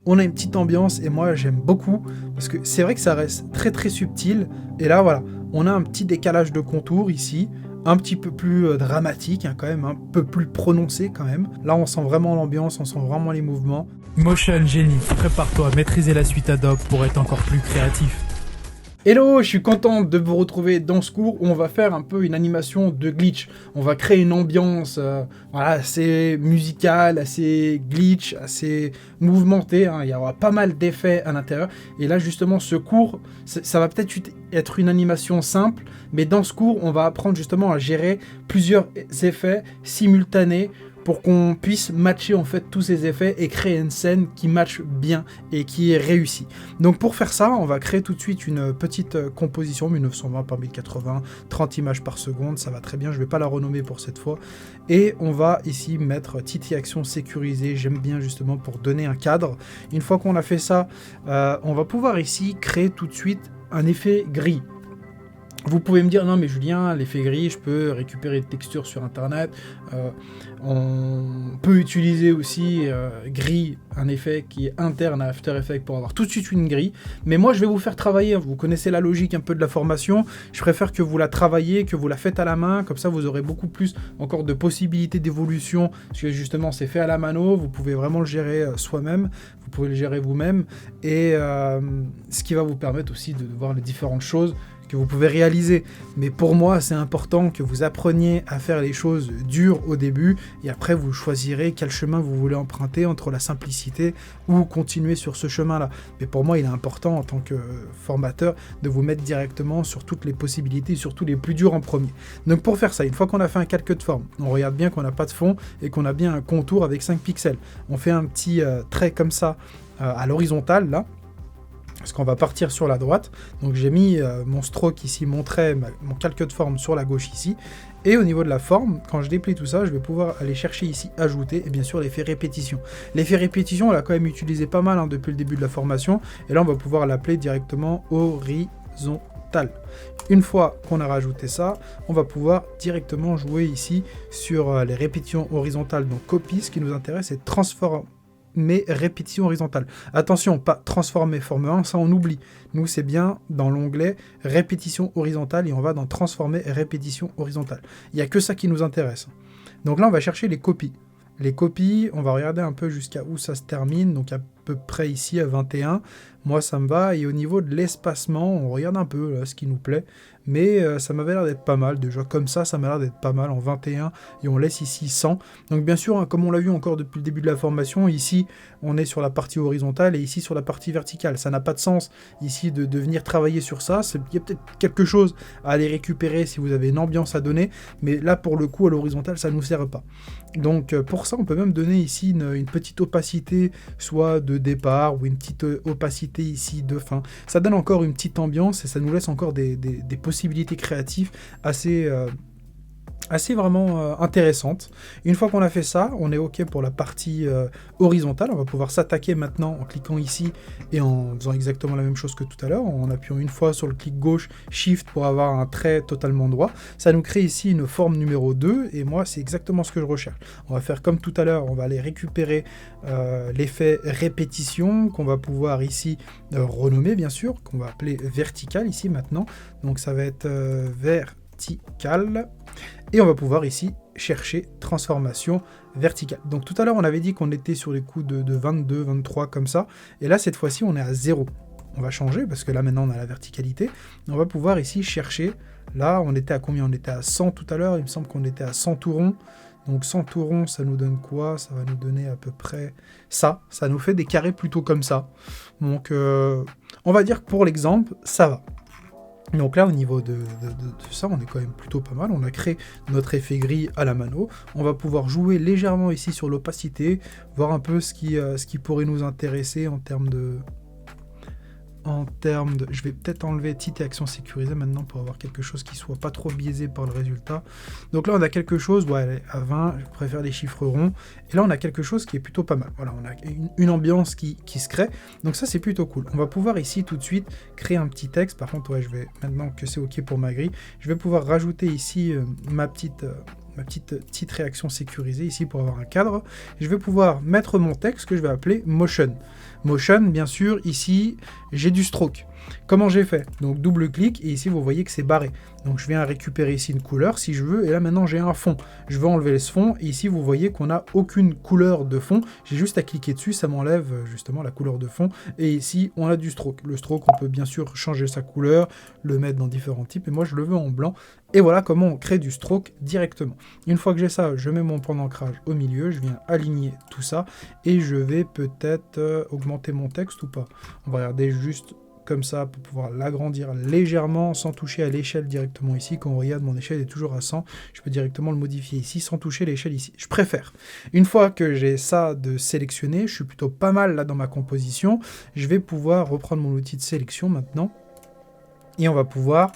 on a une petite ambiance et moi j'aime beaucoup parce que c'est vrai que ça reste très très subtil et là voilà, on a un petit décalage de contour ici, un petit peu plus dramatique hein, quand même, un peu plus prononcé quand même. Là on sent vraiment l'ambiance, on sent vraiment les mouvements. Motion Genie, prépare-toi à maîtriser la suite Adobe pour être encore plus créatif. Hello, je suis content de vous retrouver dans ce cours où on va faire un peu une animation de glitch. On va créer une ambiance voilà, assez musicale, assez glitch, assez mouvementée. Hein. Il y aura pas mal d'effets à l'intérieur. Et là, justement, ce cours, ça va peut-être être une animation simple, mais dans ce cours, on va apprendre justement à gérer plusieurs effets simultanés pour qu'on puisse matcher en fait tous ces effets et créer une scène qui matche bien et qui est réussie. Donc pour faire ça, on va créer tout de suite une petite composition 1920 par 1080, 30 images par seconde, ça va très bien, je ne vais pas la renommer pour cette fois. Et on va ici mettre Titi Action sécurisée, j'aime bien justement pour donner un cadre. Une fois qu'on a fait ça, on va pouvoir ici créer tout de suite un effet gris. Vous pouvez me dire, non mais Julien, l'effet gris, je peux récupérer des textures sur internet, on peut utiliser aussi gris, un effet qui est interne à After Effects pour avoir tout de suite une grille, mais moi je vais vous faire travailler, vous connaissez la logique un peu de la formation, je préfère que vous la travaillez, que vous la faites à la main, comme ça vous aurez beaucoup plus encore de possibilités d'évolution, parce que justement c'est fait à la mano, vous pouvez vraiment le gérer soi-même, vous pouvez le gérer vous-même, et ce qui va vous permettre aussi de voir les différentes choses que vous pouvez réaliser. Mais pour moi, c'est important que vous appreniez à faire les choses dures au début et après vous choisirez quel chemin vous voulez emprunter entre la simplicité ou continuer sur ce chemin-là. Mais pour moi, il est important en tant que formateur de vous mettre directement sur toutes les possibilités, surtout les plus durs en premier. Donc pour faire ça, une fois qu'on a fait un calque de forme, on regarde bien qu'on n'a pas de fond et qu'on a bien un contour avec 5 pixels. On fait un petit trait comme ça à l'horizontale là. Parce qu'on va partir sur la droite, donc j'ai mis mon stroke ici, mon trait, mon calque de forme sur la gauche ici, et au niveau de la forme, quand je déplie tout ça, je vais pouvoir aller chercher ici, ajouter, et bien sûr l'effet répétition. L'effet répétition, on l'a quand même utilisé pas mal hein, depuis le début de la formation, et là on va pouvoir l'appeler directement horizontal. Une fois qu'on a rajouté ça, on va pouvoir directement jouer ici sur les répétitions horizontales, donc copie, ce qui nous intéresse c'est transformer répétition horizontale. Attention, pas transformer forme 1, ça on oublie. Nous, c'est bien dans l'onglet répétition horizontale et on va dans transformer répétition horizontale. Il n'y a que ça qui nous intéresse. Donc là, on va chercher les copies. Les copies, on va regarder un peu jusqu'à où ça se termine, donc à peu près ici à 21. Moi, ça me va. Et au niveau de l'espacement, on regarde un peu là, ce qui nous plaît. Mais ça m'avait l'air d'être pas mal. Déjà, comme ça m'a l'air d'être pas mal en 21. Et on laisse ici 100. Donc bien sûr, hein, comme on l'a vu encore depuis le début de la formation, ici, on est sur la partie horizontale et ici sur la partie verticale. Ça n'a pas de sens ici de venir travailler sur ça. Il y a peut-être quelque chose à aller récupérer si vous avez une ambiance à donner. Mais là, pour le coup, à l'horizontale, ça ne nous sert pas. Donc pour ça, on peut même donner ici une petite opacité, soit de départ ou une petite opacité ici de fin. Ça donne encore une petite ambiance et ça nous laisse encore des possibilités créatives assez vraiment intéressantes. Une fois qu'on a fait ça, on est OK pour la partie horizontale. On va pouvoir s'attaquer maintenant en cliquant ici et en faisant exactement la même chose que tout à l'heure, en appuyant une fois sur le clic gauche, Shift pour avoir un trait totalement droit. Ça nous crée ici une forme numéro 2 et moi, c'est exactement ce que je recherche. On va faire comme tout à l'heure, on va aller récupérer l'effet répétition qu'on va pouvoir ici renommer bien sûr, qu'on va appeler vertical ici maintenant. Donc ça va être vertical. Et on va pouvoir ici chercher transformation verticale. Donc tout à l'heure, on avait dit qu'on était sur les coups de 22, 23 comme ça. Et là, cette fois-ci, on est à 0. On va changer parce que là, maintenant, on a la verticalité. On va pouvoir ici chercher. Là, on était à combien? On était à 100 tout à l'heure. Il me semble qu'on était à 100 tourons. Donc 100 tourons, ça nous donne quoi? Ça va nous donner à peu près ça. Ça nous fait des carrés plutôt comme ça. Donc on va dire que pour l'exemple, ça va. Donc là, au niveau de ça, on est quand même plutôt pas mal. On a créé notre effet gris à la mano. On va pouvoir jouer légèrement ici sur l'opacité, voir un peu ce qui pourrait nous intéresser en termes de... Je vais peut-être enlever Titi Action sécurisée maintenant pour avoir quelque chose qui soit pas trop biaisé par le résultat. Donc là, on a quelque chose, ouais, à 20, je préfère les chiffres ronds. Et là, on a quelque chose qui est plutôt pas mal. Voilà, on a une ambiance qui se crée. Donc ça, c'est plutôt cool. On va pouvoir ici tout de suite créer un petit texte. Par contre, ouais, je vais, maintenant que c'est OK pour ma grille, je vais pouvoir rajouter ici ma petite ma petite réaction sécurisée ici pour avoir un cadre. Je vais pouvoir mettre mon texte que je vais appeler Motion. Motion, bien sûr, ici, j'ai du stroke. Comment j'ai fait? Donc double-clic, et ici, vous voyez que c'est barré. Donc je viens récupérer ici une couleur, si je veux, et là, maintenant, j'ai un fond. Je veux enlever ce fond, et ici, vous voyez qu'on n'a aucune couleur de fond. J'ai juste à cliquer dessus, ça m'enlève justement la couleur de fond. Et ici, on a du stroke. Le stroke, on peut bien sûr changer sa couleur, le mettre dans différents types, et moi, je le veux en blanc. Et voilà comment on crée du stroke directement. Une fois que j'ai ça, je mets mon point d'ancrage au milieu, je viens aligner tout ça, et je vais peut-être augmenter mon texte ou pas. On va regarder juste comme ça pour pouvoir l'agrandir légèrement sans toucher à l'échelle directement ici. Quand on regarde, mon échelle est toujours à 100. Je peux directement le modifier ici sans toucher l'échelle ici. Je préfère. Une fois que j'ai ça de sélectionné, je suis plutôt pas mal là dans ma composition. Je vais pouvoir reprendre mon outil de sélection maintenant. Et on va pouvoir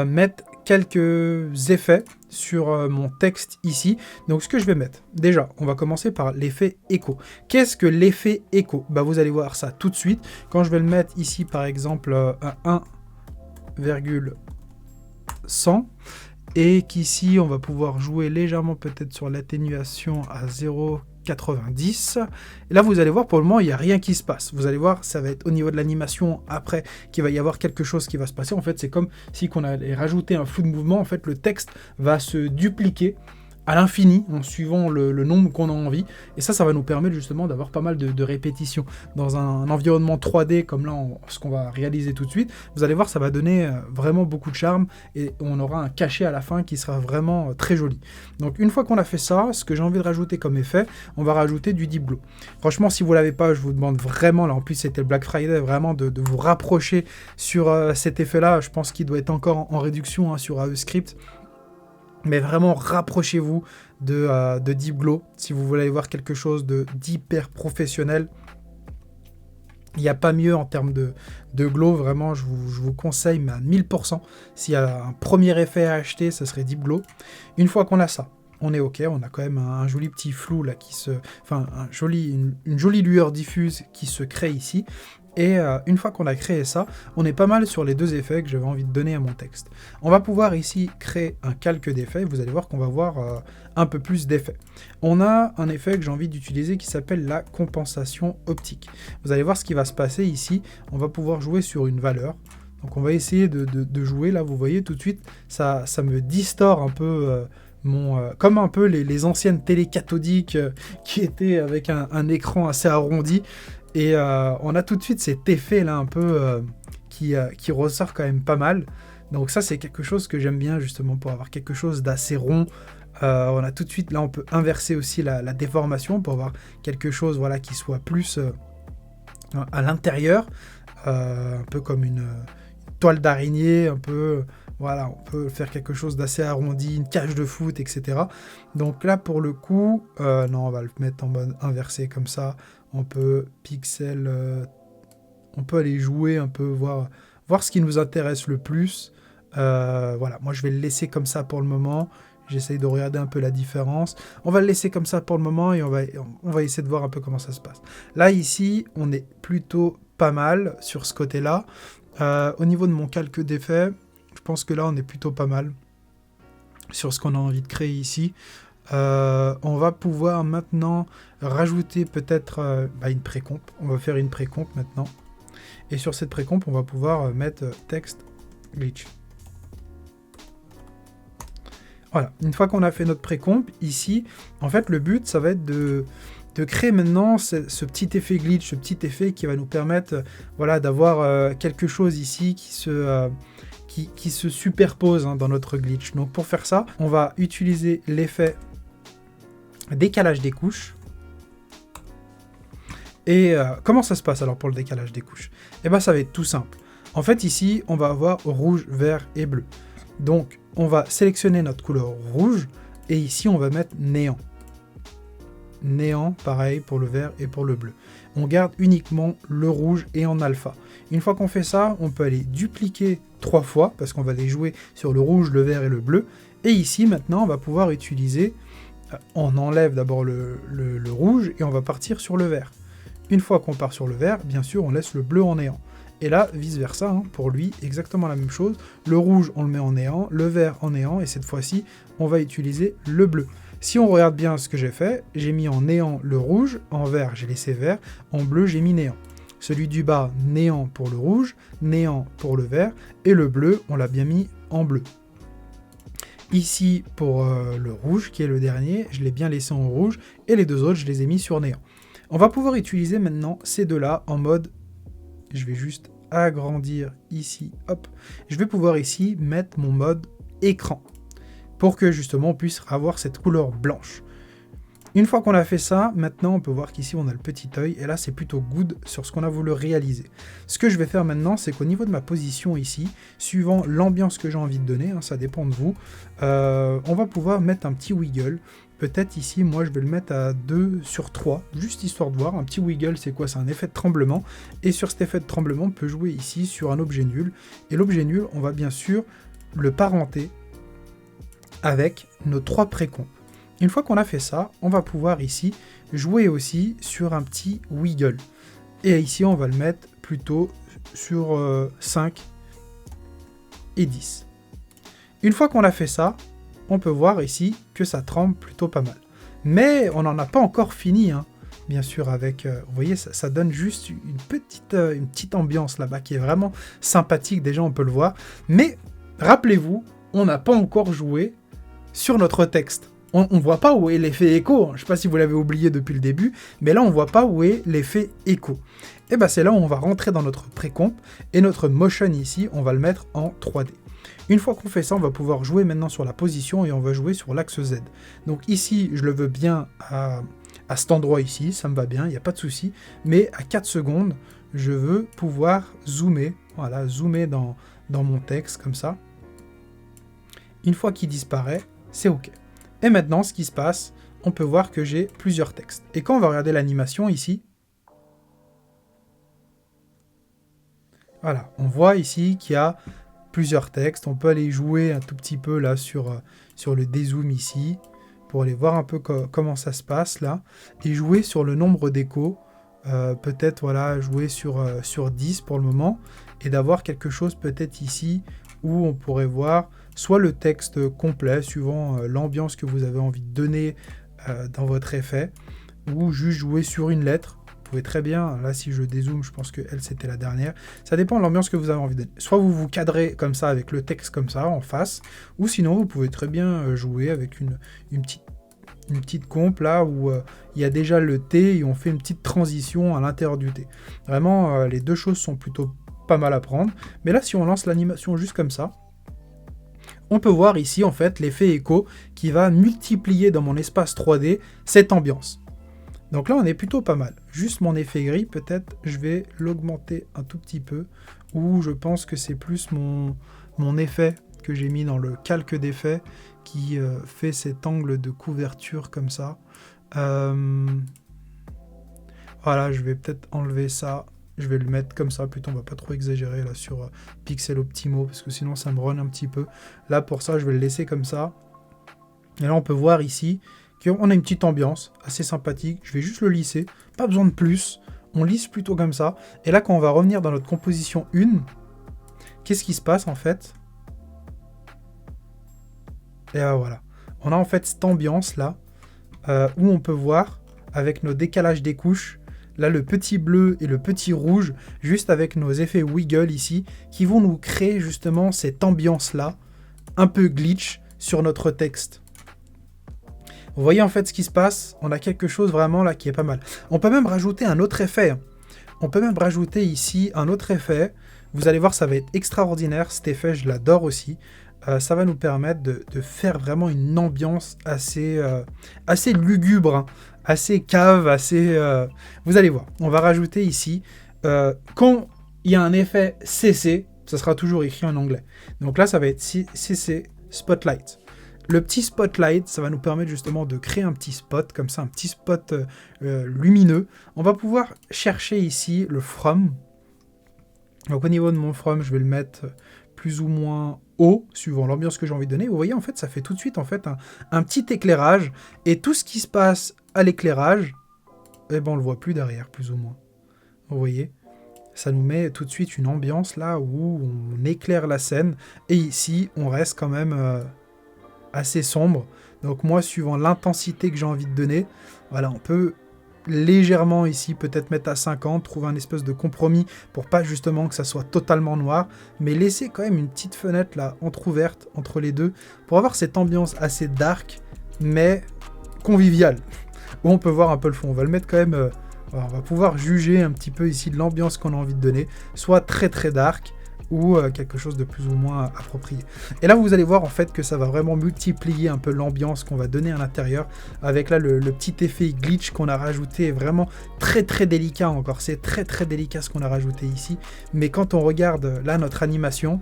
mettre quelques effets sur mon texte ici. Donc ce que je vais mettre, déjà, on va commencer par l'effet écho. Qu'est-ce que l'effet écho? Bah, vous allez voir ça tout de suite. Quand je vais le mettre ici, par exemple, à 1,100, et qu'ici, on va pouvoir jouer légèrement peut-être sur l'atténuation à 0,90. Et là, vous allez voir, pour le moment, il n'y a rien qui se passe. Vous allez voir, ça va être au niveau de l'animation après qu'il va y avoir quelque chose qui va se passer. En fait, c'est comme si on allait rajouter un flou de mouvement. En fait, le texte va se dupliquer à l'infini en suivant le nombre qu'on a envie. Et ça va nous permettre justement d'avoir pas mal de répétitions. Dans un environnement 3D comme là, ce qu'on va réaliser tout de suite, vous allez voir, ça va donner vraiment beaucoup de charme et on aura un cachet à la fin qui sera vraiment très joli. Donc une fois qu'on a fait ça, ce que j'ai envie de rajouter comme effet, on va rajouter du Deep Glow. Franchement, si vous l'avez pas, je vous demande vraiment, là en plus c'était le Black Friday, vraiment de vous rapprocher sur cet effet-là. Je pense qu'il doit être encore en réduction sur AEscript. Mais vraiment, rapprochez-vous de Deep Glow si vous voulez voir quelque chose d'hyper professionnel. Il n'y a pas mieux en termes de glow, vraiment, je vous conseille, mais à 1000%. S'il y a un premier effet à acheter, ce serait Deep Glow. Une fois qu'on a ça, on est OK, on a quand même un joli petit flou là une jolie lueur diffuse qui se crée ici. Et une fois qu'on a créé ça, on est pas mal sur les deux effets que j'avais envie de donner à mon texte. On va pouvoir ici créer un calque d'effets. Vous allez voir qu'on va voir un peu plus d'effets. On a un effet que j'ai envie d'utiliser qui s'appelle la compensation optique. Vous allez voir ce qui va se passer ici. On va pouvoir jouer sur une valeur. Donc on va essayer de jouer. Là, vous voyez tout de suite, ça me distord un peu... comme un peu les anciennes télé cathodiques qui étaient avec un écran assez arrondi. Et on a tout de suite cet effet là un peu qui ressort quand même pas mal. Donc ça c'est quelque chose que j'aime bien justement pour avoir quelque chose d'assez rond. On a tout de suite là on peut inverser aussi la déformation pour avoir quelque chose voilà, qui soit plus à l'intérieur. Un peu comme une toile d'araignée, un peu... Voilà, on peut faire quelque chose d'assez arrondi, une cage de foot, etc. Donc là, pour le coup, non, on va le mettre en mode inversé comme ça. On peut pixel, on peut aller jouer un peu, voir ce qui nous intéresse le plus. Voilà, moi je vais le laisser comme ça pour le moment. J'essaye de regarder un peu la différence. On va le laisser comme ça pour le moment et on va essayer de voir un peu comment ça se passe. Là, ici, on est plutôt pas mal sur ce côté-là. Au niveau de mon calque d'effet, je pense que là, on est plutôt pas mal sur ce qu'on a envie de créer ici. On va pouvoir maintenant rajouter peut-être une précomp. On va faire une précomp maintenant. Et sur cette précomp, on va pouvoir mettre texte glitch. Voilà, une fois qu'on a fait notre précomp, ici, en fait, le but, ça va être de créer maintenant ce petit effet glitch, ce petit effet qui va nous permettre voilà, d'avoir quelque chose ici qui se superpose dans notre glitch. Donc pour faire ça, on va utiliser l'effet décalage des couches. Et comment ça se passe alors pour le décalage des couches? Eh bien ça va être tout simple. En fait ici, on va avoir rouge, vert et bleu. Donc on va sélectionner notre couleur rouge et ici on va mettre néant. Néant, pareil pour le vert et pour le bleu. On garde uniquement le rouge et en alpha. Une fois qu'on fait ça, on peut aller dupliquer 3 fois, parce qu'on va les jouer sur le rouge, le vert et le bleu. Et ici, maintenant, on va pouvoir utiliser, on enlève d'abord le rouge et on va partir sur le vert. Une fois qu'on part sur le vert, bien sûr, on laisse le bleu en néant. Et là, vice-versa, hein, pour lui, exactement la même chose. Le rouge, on le met en néant, le vert en néant, et cette fois-ci, on va utiliser le bleu. Si on regarde bien ce que j'ai fait, j'ai mis en néant le rouge, en vert, j'ai laissé vert, en bleu, j'ai mis néant. Celui du bas, néant pour le rouge, néant pour le vert, et le bleu, on l'a bien mis en bleu. Ici, pour le rouge, qui est le dernier, je l'ai bien laissé en rouge, et les deux autres, je les ai mis sur néant. On va pouvoir utiliser maintenant ces deux-là en mode... Je vais juste agrandir ici, hop. Je vais pouvoir ici mettre mon mode écran, pour que justement on puisse avoir cette couleur blanche. Une fois qu'on a fait ça, maintenant on peut voir qu'ici on a le petit œil, et là c'est plutôt good sur ce qu'on a voulu réaliser. Ce que je vais faire maintenant, c'est qu'au niveau de ma position ici, suivant l'ambiance que j'ai envie de donner, hein, ça dépend de vous, on va pouvoir mettre un petit wiggle. Peut-être ici, moi je vais le mettre à 2/3, juste histoire de voir. Un petit wiggle, c'est quoi? C'est un effet de tremblement, et sur cet effet de tremblement, on peut jouer ici sur un objet nul, et l'objet nul, on va bien sûr le parenter avec nos 3 précomptes. Une fois qu'on a fait ça, on va pouvoir ici jouer aussi sur un petit wiggle. Et ici, on va le mettre plutôt sur 5 et 10. Une fois qu'on a fait ça, on peut voir ici que ça tremble plutôt pas mal. Mais on n'en a pas encore fini, hein. Bien sûr, avec, vous voyez, ça donne juste une petite ambiance là-bas qui est vraiment sympathique, déjà on peut le voir. Mais rappelez-vous, on n'a pas encore joué sur notre texte. On ne voit pas où est l'effet écho, je ne sais pas si vous l'avez oublié depuis le début, mais là on ne voit pas où est l'effet écho. Et bien c'est là où on va rentrer dans notre précomp, et notre motion ici, on va le mettre en 3D. Une fois qu'on fait ça, on va pouvoir jouer maintenant sur la position, et on va jouer sur l'axe Z. Donc ici, je le veux bien à cet endroit ici, ça me va bien, il n'y a pas de souci, mais à 4 secondes, je veux pouvoir zoomer, voilà, zoomer dans mon texte, comme ça. Une fois qu'il disparaît, c'est OK. Et maintenant, ce qui se passe, on peut voir que j'ai plusieurs textes. Et quand on va regarder l'animation ici, voilà, on voit ici qu'il y a plusieurs textes. On peut aller jouer un tout petit peu là sur le dézoom ici, pour aller voir un peu comment ça se passe là, et jouer sur le nombre d'échos. Peut-être voilà, jouer sur 10 pour le moment, et d'avoir quelque chose peut-être ici, où on pourrait voir soit le texte complet, suivant l'ambiance que vous avez envie de donner dans votre effet, ou juste jouer sur une lettre. Vous pouvez très bien, là si je dézoome, je pense que elle c'était la dernière, ça dépend de l'ambiance que vous avez envie de donner. Soit vous vous cadrez comme ça, avec le texte comme ça, en face, ou sinon vous pouvez très bien jouer avec une petite comp là, où il y a déjà le T, et on fait une petite transition à l'intérieur du T. Vraiment, les deux choses sont plutôt pas mal à prendre, mais là si on lance l'animation juste comme ça, on peut voir ici en fait l'effet écho qui va multiplier dans mon espace 3D cette ambiance. Donc là on est plutôt pas mal. Juste mon effet gris, peut-être je vais l'augmenter un tout petit peu, ou je pense que c'est plus mon effet que j'ai mis dans le calque d'effet qui fait cet angle de couverture comme ça. Voilà, je vais peut-être enlever ça. Je vais le mettre comme ça, plutôt on va pas trop exagérer là sur Pixel Optimo, parce que sinon ça me run un petit peu. Là pour ça je vais le laisser comme ça. Et là on peut voir ici qu'on a une petite ambiance assez sympathique. Je vais juste le lisser, pas besoin de plus. On lisse plutôt comme ça. Et là quand on va revenir dans notre composition 1, qu'est-ce qui se passe en fait? Et voilà. On a en fait cette ambiance là, où on peut voir avec nos décalages des couches, là le petit bleu et le petit rouge, juste avec nos effets wiggle ici, qui vont nous créer justement cette ambiance-là, un peu glitch, sur notre texte. Vous voyez en fait ce qui se passe, on a quelque chose vraiment là qui est pas mal. On peut même rajouter un autre effet. On peut même rajouter ici un autre effet. Vous allez voir, ça va être extraordinaire, cet effet, je l'adore aussi. Ça va nous permettre de faire vraiment une ambiance assez lugubre, hein. Assez cave, assez... Vous allez voir, on va rajouter ici, quand il y a un effet CC, ça sera toujours écrit en anglais. Donc là, ça va être CC Spotlight. Le petit Spotlight, ça va nous permettre justement de créer un petit spot, comme ça, un petit spot lumineux. On va pouvoir chercher ici le From. Donc au niveau de mon From, je vais le mettre plus ou moins haut, suivant l'ambiance que j'ai envie de donner. Vous voyez, en fait, ça fait tout de suite en fait un petit éclairage, et tout ce qui se passe à l'éclairage, eh ben, on le voit plus derrière, plus ou moins. Vous voyez, ça nous met tout de suite une ambiance là où on éclaire la scène. Et ici, on reste quand même assez sombre. Donc moi, suivant l'intensité que j'ai envie de donner, voilà, on peut légèrement ici peut-être mettre à 50, trouver un espèce de compromis pour pas justement que ça soit totalement noir, mais laisser quand même une petite fenêtre là entrouverte entre les deux pour avoir cette ambiance assez dark mais conviviale où on peut voir un peu le fond. On va le mettre quand même, on va pouvoir juger un petit peu ici de l'ambiance qu'on a envie de donner, soit très très dark ou quelque chose de plus ou moins approprié. Et là, vous allez voir en fait que ça va vraiment multiplier un peu l'ambiance qu'on va donner à l'intérieur, avec là le petit effet glitch qu'on a rajouté, vraiment très très délicat encore, c'est très très délicat ce qu'on a rajouté ici, mais quand on regarde là notre animation,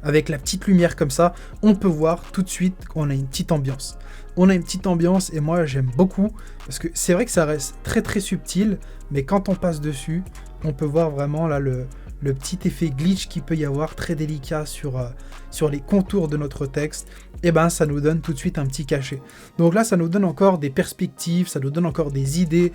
avec la petite lumière comme ça, on peut voir tout de suite qu'on a une petite ambiance. On a une petite ambiance et moi j'aime beaucoup, parce que c'est vrai que ça reste très très subtil, mais quand on passe dessus, on peut voir vraiment là le petit effet glitch qui peut y avoir, très délicat sur les contours de notre texte, et ben ça nous donne tout de suite un petit cachet. Donc là, ça nous donne encore des perspectives, ça nous donne encore des idées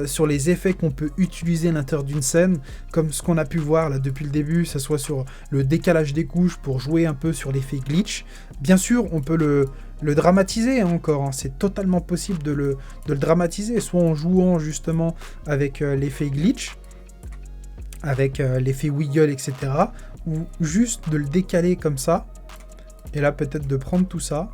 sur les effets qu'on peut utiliser à l'intérieur d'une scène, comme ce qu'on a pu voir là depuis le début, ça soit sur le décalage des couches pour jouer un peu sur l'effet glitch. Bien sûr, on peut le dramatiser encore, hein. C'est totalement possible de le dramatiser, soit en jouant justement avec l'effet glitch, avec l'effet wiggle, etc. Ou juste de le décaler comme ça. Et là, peut-être de prendre tout ça.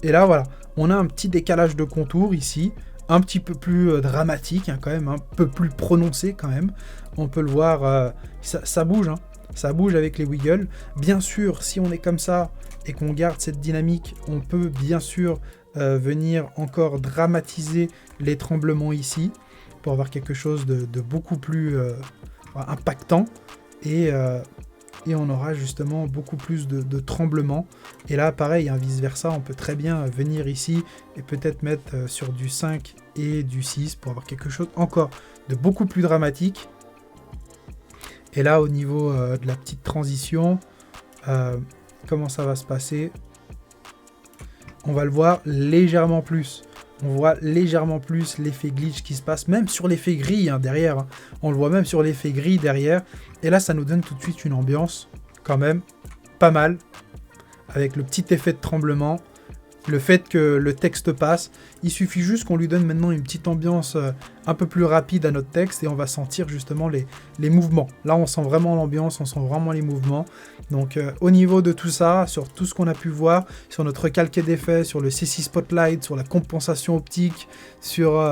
Et là, voilà. On a un petit décalage de contour ici. Un petit peu plus dramatique, hein, quand même. Un peu plus prononcé, quand même. On peut le voir. Ça bouge, hein. Ça bouge avec les wiggles. Bien sûr, si on est comme ça et qu'on garde cette dynamique, on peut bien sûr venir encore dramatiser les tremblements ici. Pour avoir quelque chose de beaucoup plus impactant, et on aura justement beaucoup plus de tremblements. Et là pareil, hein, vice versa, on peut très bien venir ici et peut-être mettre sur du 5 et du 6 pour avoir quelque chose encore de beaucoup plus dramatique. Et là au niveau de la petite transition, comment ça va se passer, on va le voir légèrement plus. On voit légèrement plus l'effet glitch qui se passe, même sur l'effet gris, hein, derrière. Hein. On le voit même sur l'effet gris derrière. Et là, ça nous donne tout de suite une ambiance quand même pas mal, avec le petit effet de tremblement, le fait que le texte passe. Il suffit juste qu'on lui donne maintenant une petite ambiance un peu plus rapide à notre texte et on va sentir justement les mouvements. Là, on sent vraiment l'ambiance, on sent vraiment les mouvements. Donc, au niveau de tout ça, sur tout ce qu'on a pu voir, sur notre calqué d'effets, sur le C6 Spotlight, sur la compensation optique, sur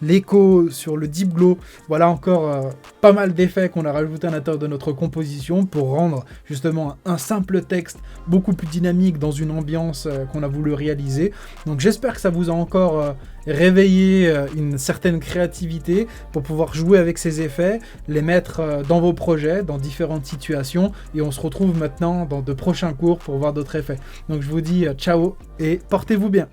l'écho, sur le deep glow, voilà encore pas mal d'effets qu'on a rajouté à l'intérieur de notre composition pour rendre justement un simple texte beaucoup plus dynamique dans une ambiance qu'on a voulu réaliser. Donc j'espère que ça vous a encore réveillé une certaine créativité pour pouvoir jouer avec ces effets, les mettre dans vos projets, dans différentes situations, et on se retrouve maintenant dans de prochains cours pour voir d'autres effets. Donc je vous dis ciao et portez-vous bien.